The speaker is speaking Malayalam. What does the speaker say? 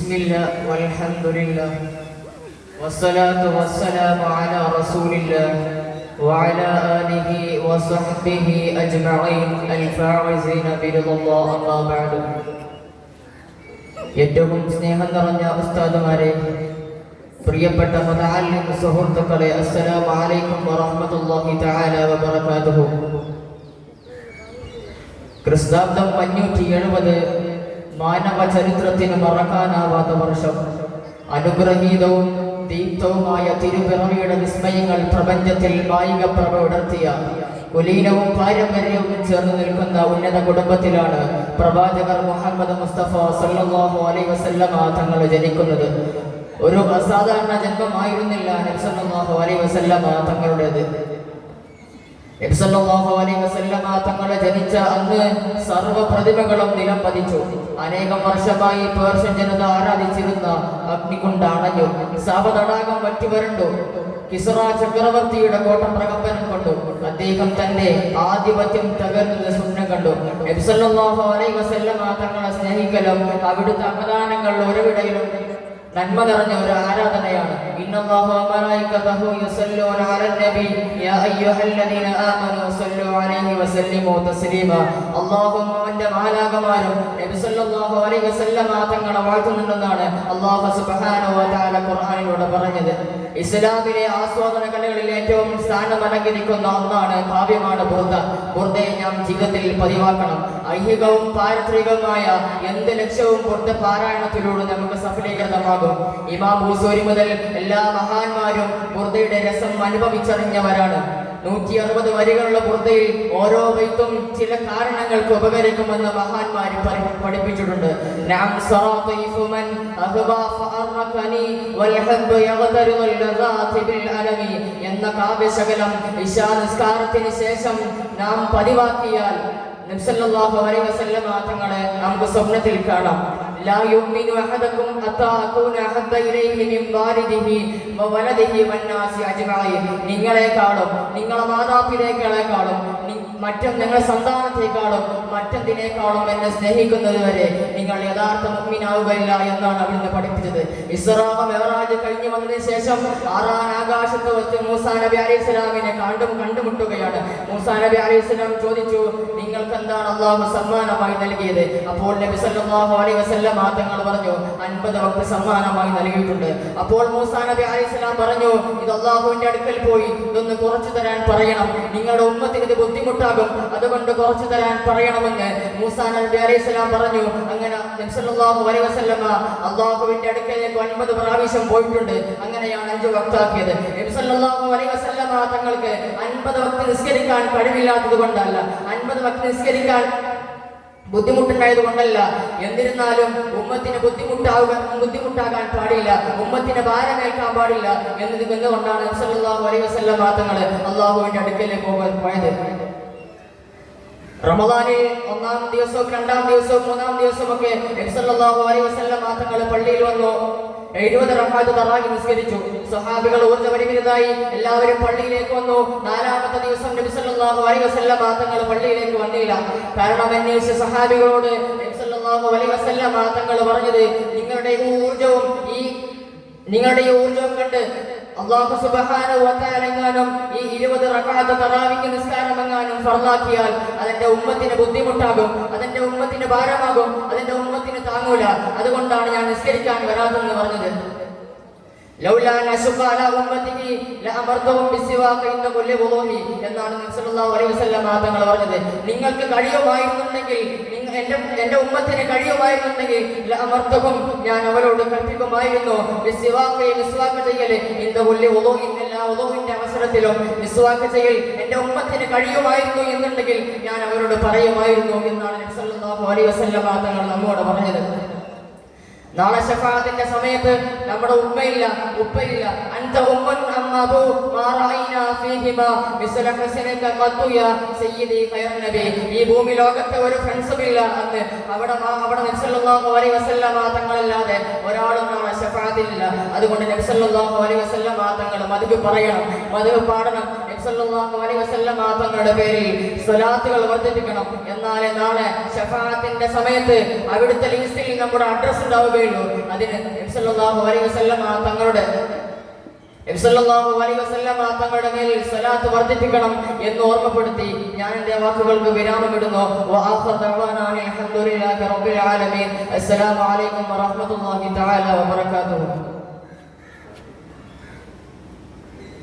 ബിസ്മില്ലാ വൽഹംദുലില്ലാ വസ്സലാത്തു വസ്സലാമു അലാ റസൂലില്ലാ വഅലാ ആലിഹി വസഹ്ബിഹി അജ്മഈൻ അൽ-ഫായിസീന ബിറിദല്ലാഹി അമ്മാ ബഅദ്. ഏറ്റവും സ്നേഹം നിറഞ്ഞ ഉസ്താദുമാരെ, പ്രിയപ്പെട്ട മുതഅല്ലിം സുഹൃത്തുക്കളെ, അസ്സലാമു അലൈക്കും വറഹ്മത്തുള്ളാഹി തആല വബറകാതുഹു. ക്രിസ്താബ്ദം 570 മാനവ ചരിത്രത്തിന് മറക്കാനാവാത്ത വർഷം. അനുഗ്രഹീതവും ദീപ്തവുമായ തിരുപിറവിയുടെ വിസ്മയങ്ങൾ പ്രപഞ്ചത്തിൽ മായിക പ്രഭ ഉണർത്തിയ കുലീനവും പാരമ്പര്യവും ചേർന്ന് നിൽക്കുന്ന ഉന്നത കുടുംബത്തിലാണ് പ്രവാചകർ മുഹമ്മദ് മുസ്തഫ സല്ലല്ലാഹു അലൈഹി വസല്ലമ തങ്ങൾ ജനിക്കുന്നത്. ഒരു അസാധാരണ ജന്മമായിരുന്നില്ല നബി സല്ലല്ലാഹു അലൈഹി വസല്ലമ തങ്ങളുടേത്. നബി സല്ലല്ലാഹു അലൈഹി വസല്ലമ തങ്ങൾ ജനിച്ച അന്ന് സർവ്വ പ്രതിമകളും നിലം പതിച്ചു. അനേകം വർഷമായി പേർഷ്യൻ ജനത ആരാധിച്ചിരുന്ന അഗ്നികുണ്ഡ് അണഞ്ഞു. സാപതടാകം വറ്റിവരണ്ടു. കിസ്റ ചക്രവർത്തിയുടെ കോട്ട പ്രകമ്പനം കൊണ്ടു. അദ്ദേഹം തന്റെ ആധിപത്യം തകർന്നത് സ്വപ്നം കണ്ടു. നബി സല്ലല്ലാഹു അലൈഹി വസല്ലമ തങ്ങളെ സ്നേഹിക്കലും അവിടുത്തെ അവദാനങ്ങൾ ഉറവിടയിലും നന്മ നിറഞ്ഞ ഒരു ആരാധനയാണ്. ഇന്നല്ലാഹു വമലായികതഹു യുസല്ലൂന അലൻ നബി യാ അയ്യുഹല്ലദീന ആമനൂ സല്ലു അലൈഹി വസല്ലിമു തസ്ലീമാ. അല്ലാഹുവും അവന്റെ മാലാഖമാരും നബി സല്ലല്ലാഹു അലൈഹി വസല്ലമ തങ്ങളെ വാഴ്ത്തുന്നുണ്ടെന്നാണ് അല്ലാഹു സുബ്ഹാനഹു വ തആല ഖുർആനിലൂടെ പറഞ്ഞത്. ഇസ്ലാമിലെ ആസ്വാദന കലകളിൽ ഏറ്റവും സ്ഥാനം അലങ്കരിക്കുന്ന ഒന്നാണ് കാവ്യമാണ് ബുർദ. ബുർദയെ നാം ജീവിതത്തിൽ പതിവാക്കണം. ഐഹികവും പാരത്രികവുമായ എന്ത് ലക്ഷ്യവും ബുർദ പാരായണത്തിലൂടെ നമുക്ക് സഫലീകൃതമാകും. ഇമാം ബൂസൂരി മുതൽ എല്ലാ മഹാന്മാരും ബുർദയുടെ രസം അനുഭവിച്ചറിഞ്ഞവരാണ്. 160 വരികളുള്ള ബുർദയിൽ ഓരോ ബൈത്തും ചില കാരണങ്ങൾക്ക് ഉപകരിക്കുമെന്ന് മഹാന്മാർ പഠിപ്പിച്ചിട്ടുണ്ട്. എന്ന കാവ്യശകലം ഇശാ നിസ്കാരത്തിന് ശേഷം നാം പതിവാക്കിയാൽ നബി സല്ലല്ലാഹു അലൈഹി വസല്ലമ തങ്ങളെ നമുക്ക് സ്വപ്നത്തിൽ കാണാം. ലാ യുമിനു അഹദകും ഹത്താ അകൂന അഹബ്ബ ഇലൈഹി മിൻ വാലിദിഹി വവലദിഹി വന്നാസി അജ്മഈൻ. നിങ്ങളെക്കാളും നിങ്ങളുടെ മാതാപിതാക്കളെക്കാളും നിങ്ങളുടെ സന്താനത്തെക്കാളും മറ്റെന്തിനേക്കാളും എന്നെ സ്നേഹിക്കുന്നത് വരെ നിങ്ങൾ യഥാർത്ഥ മുഅ്മിനാവുകയില്ല എന്നാണ് അവിടുന്ന് പഠിപ്പിച്ചത്. ഇസ്റാ മിഅ്റാജ് കഴിഞ്ഞു വന്നതിന് ശേഷം 6ാം ആകാശത്ത് വെച്ച് മൂസാ നബി അലൈഹിസ്സലാമിനെ കണ്ടുമുട്ടുകയാണ്. മൂസാ നബി അലൈഹിസ്സലാം ചോദിച്ചു, നിങ്ങൾക്ക് എന്താണ് അല്ലാഹു സമ്മാനമായി നൽകിയത്? അപ്പോൾ നബി സല്ലല്ലാഹു അലൈഹി വസല്ലം തങ്ങൾ പറഞ്ഞു, 50 വഖ്ത് സമ്മാനമായി നൽകിയിട്ടുണ്ട്. അപ്പോൾ മൂസാ നബി അലൈഹിസ്സലാം പറഞ്ഞു, ഇത് അല്ലാഹുവിന്റെ അടുക്കൽ പോയി ഇതൊന്ന് കുറച്ചു തരാൻ പറയണം. നിങ്ങളുടെ ഉമ്മത്തിന് ഇത് ബുദ്ധിമുട്ടാകും, അതുകൊണ്ട് കുറച്ചു തരാൻ പറയണമെന്ന് മൂസാ നബി അലൈഹിസ്സലാം പറഞ്ഞു. അങ്ങനെ നബി സല്ലല്ലാഹു അലൈഹി വസല്ലം അല്ലാഹുവിന്റെ അടുക്കലേക്ക് 50 പ്രാവശ്യം പോയിട്ടുണ്ട്. അങ്ങനെയാണ് 5 വഖ്താക്കിയത്. നബി സല്ലല്ലാഹു അലൈഹി വസല്ലം തങ്ങൾക്ക് 50 വഖ്ത് നിസ്കരിക്കാൻ കഴിവില്ലാത്തത് കൊണ്ടല്ല, 50 വഖ്ത് നിസ്കരിക്കാൻ ബുദ്ധിമുട്ടുണ്ടായത് കൊണ്ടല്ല. എന്നിരുന്നാലും ഉമ്മത്തിന് ബുദ്ധിമുട്ടാകാൻ പാടില്ല, ഉമ്മത്തിന് ഭാരമേൽക്കാൻ പാടില്ല എന്നതുകൊണ്ടാണ് നബി സല്ലല്ലാഹു അലൈഹി വസല്ലം തങ്ങൾ അല്ലാഹുവിന്റെ അടുക്കലേക്ക് പോയത്. റമദാനിൽ 1-ാം ദിവസവും 2-ാം ദിവസവും 3-ാം ദിവസവും ഒക്കെ നബി സല്ലല്ലാഹു അലൈഹി വസല്ലം തങ്ങൾ പള്ളിയിൽ വന്നു 70 റക്അത്ത് തറാവീഹ് നിസ്കരിച്ചു. സ്വഹാബികൾ ഊർജ്ജപരിമിതരായി എല്ലാവരും പള്ളിയിലേക്ക് വന്നു. 4-ാമത്തെ ദിവസം നബി സല്ലല്ലാഹു അലൈഹി വസല്ലം തങ്ങൾ പള്ളിയിലേക്ക് വന്നില്ല. കാരണം അന്വേഷിച്ച സ്വഹാബികളോട് നബി സല്ലല്ലാഹു അലൈഹി വസല്ലം തങ്ങൾ പറഞ്ഞത്, നിങ്ങളുടെ ഈ ഊർജ്ജവും കണ്ട് അല്ലാഹു സുബ്ഹാനഹു വ തആല എങ്ങാനും ഈ 20 റക്അത്ത് തറാവീഹ് നിസ്കാരം എങ്ങാനും ഫർളാക്കിയാൽ അതെന്റെ ഉമ്മത്തിന് ബുദ്ധിമുട്ടാകും, അതെന്റെ ഉമ്മത്തിന് ഭാരമാകും, അതെന്റെ ഉമ്മത്തിന് താങ്ങൂല. അതുകൊണ്ടാണ് ഞാൻ നിസ്കരിക്കാൻ വരാതെന്ന് പറഞ്ഞത്. ലൗലാ നശഖ അലാ ഉമ്മതിഹി ലഅമർതുഹും ബിസ്സിവാഖി ഇന്ന കുല്ലി വുളൂഹി എന്നാണ് നബി സല്ലല്ലാഹു അലൈഹി വസല്ലം തങ്ങൾ പറഞ്ഞത്. നിങ്ങൾക്ക് കഴിയുമായിരുന്നുണ്ടെങ്കിൽ, എന്റെ ഉമ്മത്തിന് കഴിയുമായിരുന്നുണ്ടെങ്കിൽ ലഅമർതുഹും ഞാൻ അവരോട് കൽപ്പിക്കുമായിരുന്നു ബിസ്സിവാഖി മിസ്വാക്ക് ചെയ്യൽ ഇന്ന കുല്ലി വുളൂഹി എല്ലാ വുളൂഹിന്റെ അവസരത്തിലും മിസ്വാക്ക് ചെയ്യൽ എന്റെ ഉമ്മത്തിന് കഴിയുമായിരുന്നു എന്നുണ്ടെങ്കിൽ ഞാൻ അവരോട് പറയുമായിരുന്നു എന്നാണ് നബി സല്ലല്ലാഹു അലൈഹി വസല്ലം തങ്ങൾ നമ്മോട് പറഞ്ഞത്. നാളെ ശഫാഅത്തിന്റെ സമയത്ത് നമ്മുടെ ഉമ്മയില്ല ഉപ്പയില്ല. അൻത ഉമ്മൻ അമ്മബു മാ റഅയ്നാ ഫീഹിമാ മിസ്ല ഹസനക ഖത്തു യാ സയ്യിദി ഖൈറുൻ നബി. ഈ ഭൂമി ലോകത്തെ ഒരു ഫ്രണ്ട്സും ഇല്ല അന്ന്. അവിടെ നബി സല്ലല്ലാഹു അലൈഹി വസല്ലം തങ്ങളല്ലാതെ ഒരാളും നാളെ ശഫാഅത്തിലില്ല. അതുകൊണ്ട് നബി സല്ലല്ലാഹു അലൈഹി വസല്ലം തങ്ങൾ മദ്ഹ് പറയണം, മദ്ഹ് പാടണം. നബി സല്ലല്ലാഹു അലൈഹി വസല്ലം തങ്ങളുടെ പേരിൽ സ്വലാത്തുകൾ വർദ്ധിപ്പിക്കണം. എന്നാലേ നാളെ ശഫാഅത്തിന്റെ സമയത്ത് അവിടുത്തെ ലിസ്റ്റിൽ നമ്മുടെ അഡ്രസ് ഉണ്ടാവുകയുള്ളൂ. അതിന് സല്ലല്ലാഹു അലൈഹി വസല്ലം തങ്ങളുടെ തങ്ങളുടെ മേലിൽ സ്വലാത്ത് വർദ്ധിപ്പിക്കണം എന്ന് ഓർമ്മപ്പെടുത്തി ഞാൻ എന്റെ വാക്കുകൾക്ക് വിരാമമിടുന്നു. അസ്സലാമു അലൈക്കും വറഹ്മത്തുള്ളാഹി തആല വബറകാതുഹു.